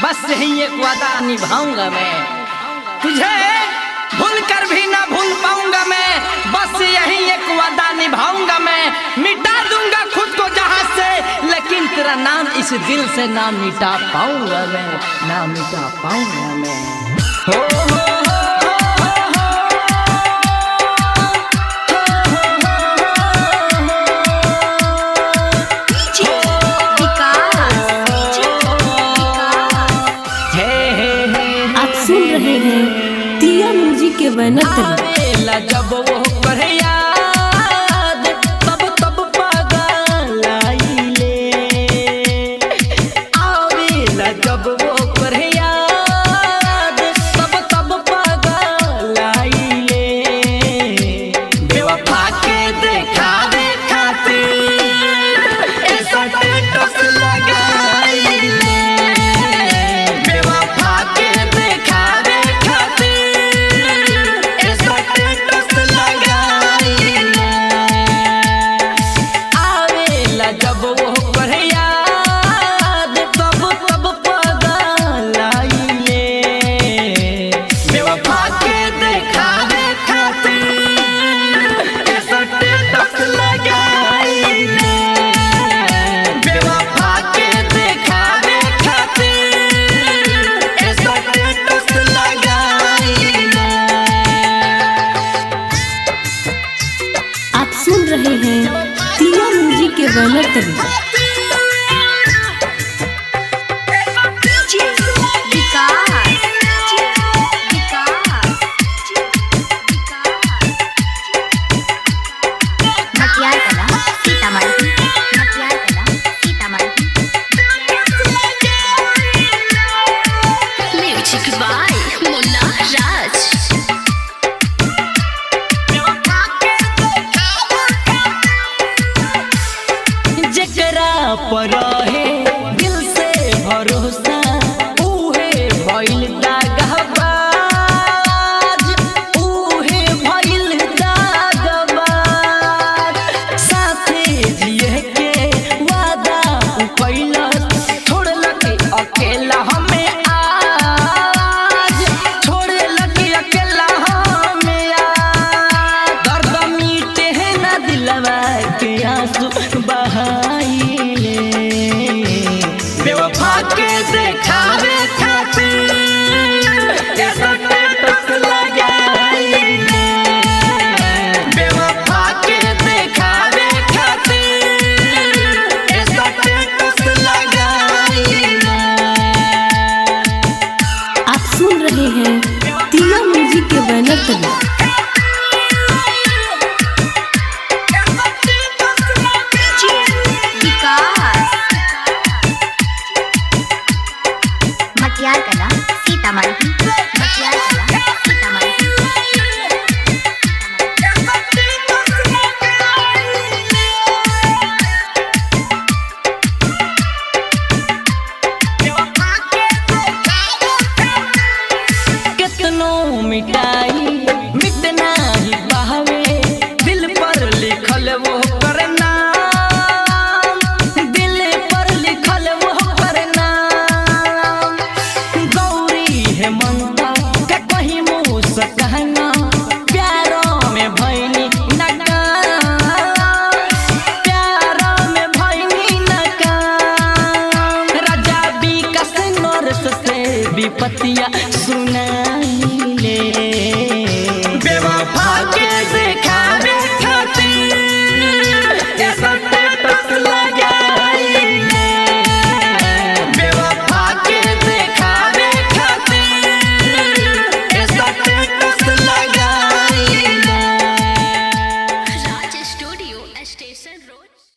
बस यही एक वादा निभाऊंगा मैं, तुझे भूल कर भी ना भूल पाऊंगा मैं। बस यही एक वादा निभाऊंगा मैं, मिटा दूंगा खुद को जहां से, लेकिन तेरा नाम इस दिल से ना मिटा पाऊंगा मैं, ना मिटा पाऊंगा मैं। हो के आवेला जब वो कर याद, तब तब पागल आइले। आवेला जब वो कर याद, तब तब पागल आइले। बेवफा के देखावे खातिर ऐसा स्टेटस लगाइले। पर है दिल से भरोसा, उहे भइल दागबाज, उहे भइल दागबाज। साथे जिए के वादा कैलस, छोड़लक अकेला हमें आज, छोड़लक अकेला हमें आज। दर्द मीटे है ना दिलवा के आंसू बहाई। बेवफा के देखावे खातिर ऐसा स्टेटस लगाइले। बेवफा के देखावे खातिर ऐसा स्टेटस लगाइले। आप सुन रहे हैं तिया म्यूजिक के बैनर तले। मिटाई मिटना ही बहावे, दिल पर लिखल वो करना, दिल पर लिखल वो करना। गौरी है मनता के कहीं मुँह से कहना, प्यारों में भैनी नकाम, प्यारों में भैनी नकाम। राजा विकास नरेश से विपतिया सुनाई। बेवफा के